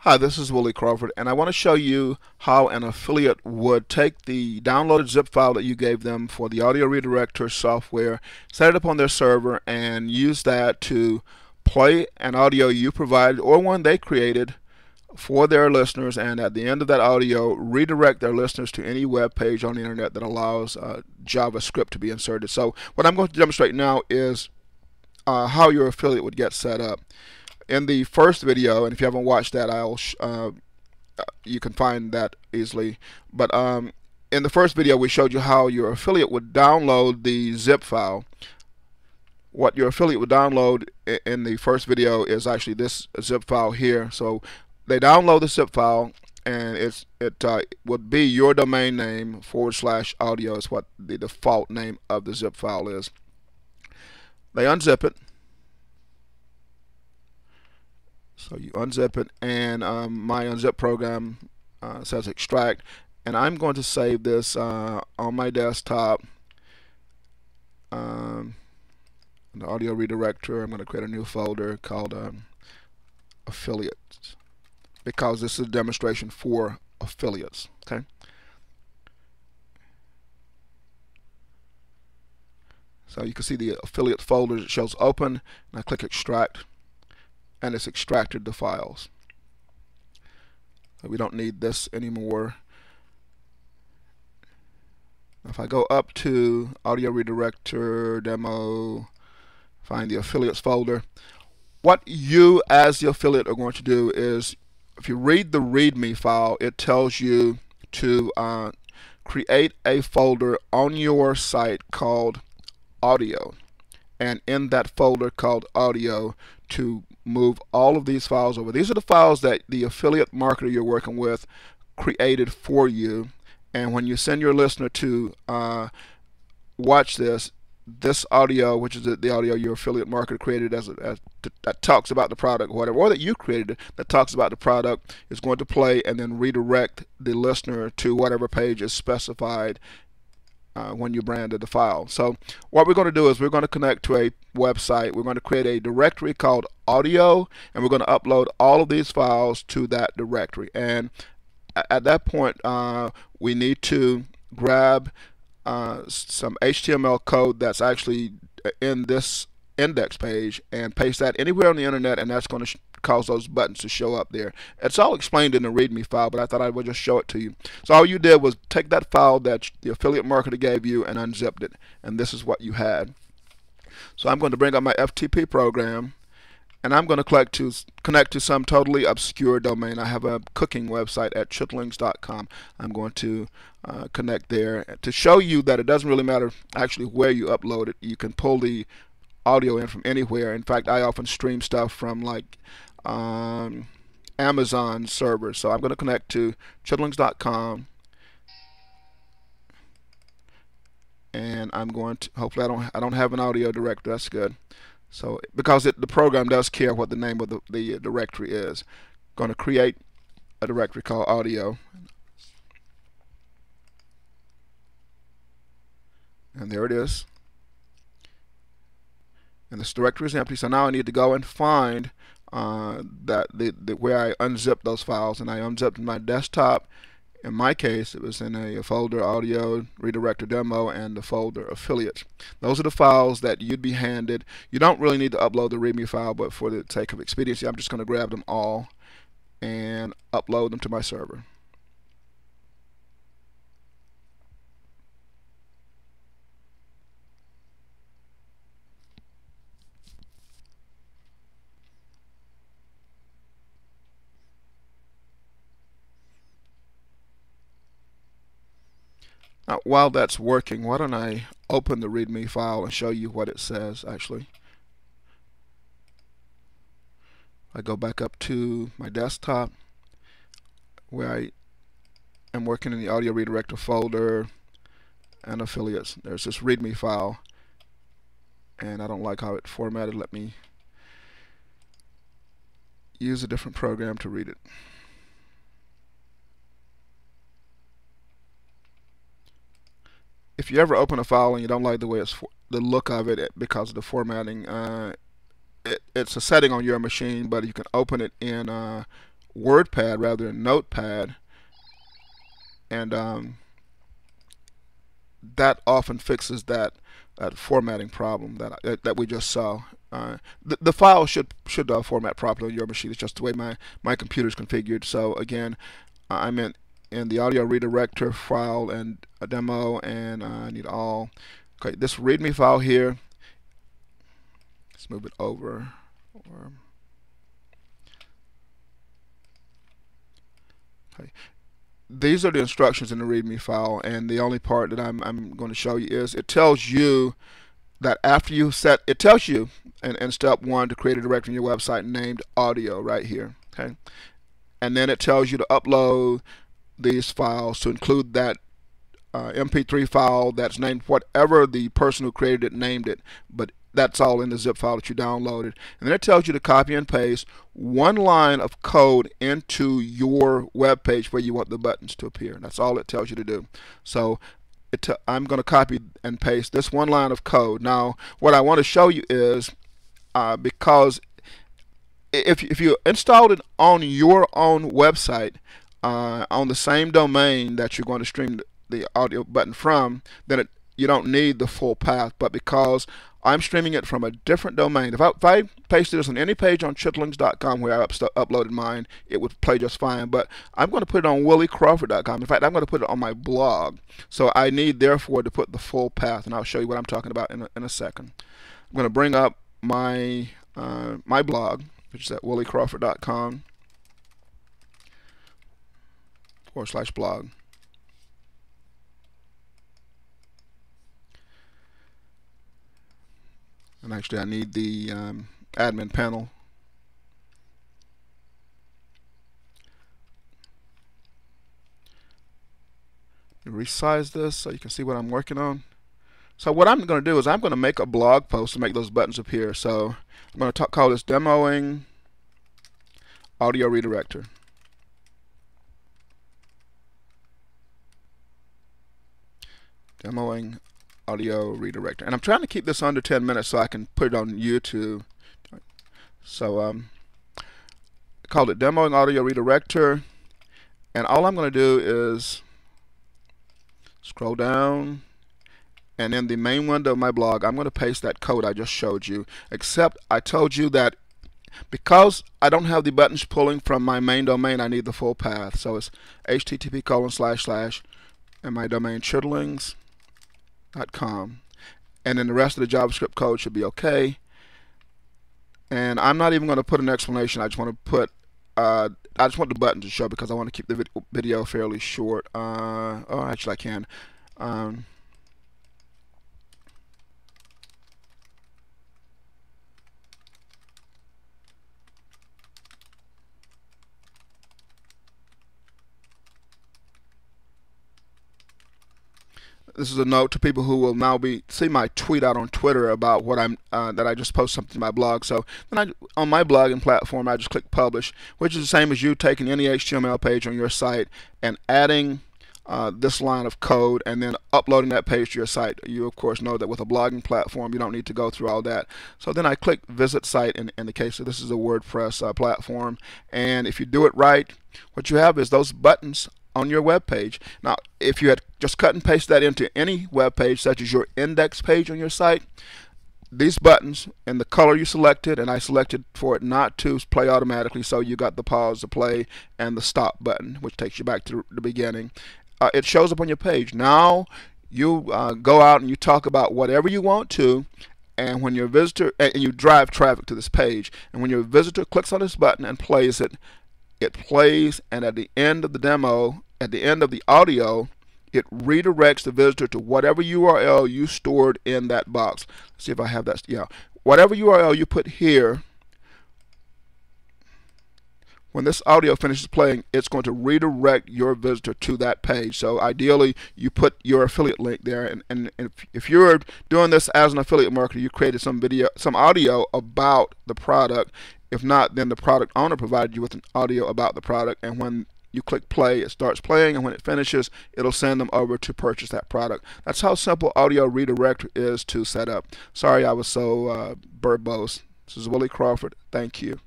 Hi, this is Willie Crawford, and I want to show you how an affiliate would take the downloaded zip file that you gave them for the AudioRedirector software, set it up on their server, and use that to play an audio you provided or one they created for their listeners, and at the end of that audio, redirect their listeners to any web page on the internet that allows JavaScript to be inserted. So what I'm going to demonstrate now is how your affiliate would get set up. In the first video, and if you haven't watched that, you can find that easily. But in the first video, we showed you how your affiliate would download the zip file. What your affiliate would download in the first video is actually this zip file here. So they download the zip file, and it would be your domain name /audio is what the default name of the zip file is. They unzip it. So you unzip it, and my unzip program says extract, and I'm going to save this on my desktop. The AudioRedirector, I'm going to create a new folder called affiliates, because this is a demonstration for affiliates. Okay. So you can see the affiliate folder. It shows open, and I click extract, and it's extracted the files. So we don't need this anymore. If I go up to AudioRedirector demo, find the affiliates folder, what you as the affiliate are going to do is, if you read the README file, it tells you to create a folder on your site called audio, and in that folder called audio to move all of these files over. These are the files that the affiliate marketer you're working with created for you, and when you send your listener to watch this audio, which is the audio your affiliate marketer created that talks about the product, whatever, or that you created that talks about the product, is going to play and then redirect the listener to whatever page is specified when you branded the file. So what we're going to do is we're going to connect to a website. We're going to create a directory called audio, and we're going to upload all of these files to that directory. And at that point, we need to grab some HTML code that's actually in this index page and paste that anywhere on the internet, and that's going to cause those buttons to show up there. It's all explained in the README file, but I thought I would just show it to you. So all you did was take that file that the affiliate marketer gave you and unzipped it, and this is what you had. So I'm going to bring up my FTP program, and I'm going to connect to some totally obscure domain. I have a cooking website at chitlings.com. I'm going to connect there to show you that it doesn't really matter actually where you upload it. You can pull the audio in from anywhere. In fact, I often stream stuff from like Amazon servers. So I'm going to connect to chitlings.com, and I'm going to, hopefully I don't have an audio director. That's good. So because the program does care what the name of the directory is, I'm going to create a directory called audio, and there it is. And this directory is empty, so now I need to go and find where I unzipped those files, and I unzipped my desktop. In my case, it was in a folder AudioRedirector demo and the folder affiliates. Those are the files that you'd be handed. You don't really need to upload the README file, but for the sake of expediency, I'm just going to grab them all and upload them to my server. Now, while that's working, why don't I open the README file and show you what it says actually. I go back up to my desktop where I am working in the AudioRedirector folder and affiliates. There's this README file, and I don't like how it formatted. Let me use a different program to read it. If you ever open a file and you don't like the way the look of it because of the formatting, it's a setting on your machine, but you can open it in WordPad rather than Notepad, and that often fixes that formatting problem that we just saw. The file should format properly on your machine. It's just the way my computer is configured. So again, I'm in the audio redirector file and a demo, and I need all. Okay, this README file here. Let's move it over. Okay. These are the instructions in the README file, and the only part that I'm going to show you is it tells you that after you it tells you in step 1 to create a directory in your website named audio right here. Okay, and then it tells you to upload these files to include that MP3 file that's named whatever the person who created it named it, but that's all in the zip file that you downloaded. And then it tells you to copy and paste one line of code into your web page where you want the buttons to appear. That's all it tells you to do. So I'm going to copy and paste this one line of code. Now what I want to show you is because if you installed it on your own website on the same domain that you're going to stream the audio button from, then you don't need the full path. But because I'm streaming it from a different domain, if I pasted this on any page on chitlings.com where I uploaded mine, it would play just fine. But I'm going to put it on williecrawford.com. In fact, I'm going to put it on my blog. So I need, therefore, to put the full path, and I'll show you what I'm talking about in a second. I'm going to bring up my my blog, which is at williecrawford.com/blog. And actually I need the admin panel. Resize this so you can see what I'm working on. So what I'm going to do is I'm going to make a blog post to make those buttons appear. So I'm going to call this Demoing Audio Redirector. Demoing Audio Redirector, and I'm trying to keep this under 10 minutes so I can put it on YouTube. So I called it Demoing Audio Redirector, and all I'm going to do is scroll down, and in the main window of my blog I'm going to paste that code I just showed you, except I told you that because I don't have the buttons pulling from my main domain, I need the full path. So it's http:// and my domain chitlings.com, and then the rest of the JavaScript code should be okay. And I'm not even going to put an explanation. I just want to put I just want the button to show because I want to keep the video fairly short. Oh, actually I can. This is a note to people who will now see my tweet out on Twitter about what that I just posted something to my blog. So then on my blogging platform, I just click publish, which is the same as you taking any HTML page on your site and adding this line of code and then uploading that page to your site. You of course know that with a blogging platform you don't need to go through all that. So then I click visit site in the case of this is a WordPress platform, and if you do it right, what you have is those buttons on your web page. Now if you had just cut and paste that into any web page such as your index page on your site, these buttons in the color you selected, and I selected for it not to play automatically, so you got the pause, the play, and the stop button, which takes you back to the beginning. It shows up on your page. Now you go out and you talk about whatever you want to, and when your visitor, and you drive traffic to this page, and when your visitor clicks on this button and plays it, it plays, and at the end of the demo, at the end of the audio, it redirects the visitor to whatever URL you stored in that box. Let's see if I have that. Yeah, whatever URL you put here, when this audio finishes playing, it's going to redirect your visitor to that page. So ideally, you put your affiliate link there, and if you're doing this as an affiliate marketer, you created some audio about the product. If not, then the product owner provided you with an audio about the product, and when you click play, it starts playing, and when it finishes, it'll send them over to purchase that product. That's how simple Audio Redirector is to set up. Sorry I was so verbose. This is Willie Crawford. Thank you.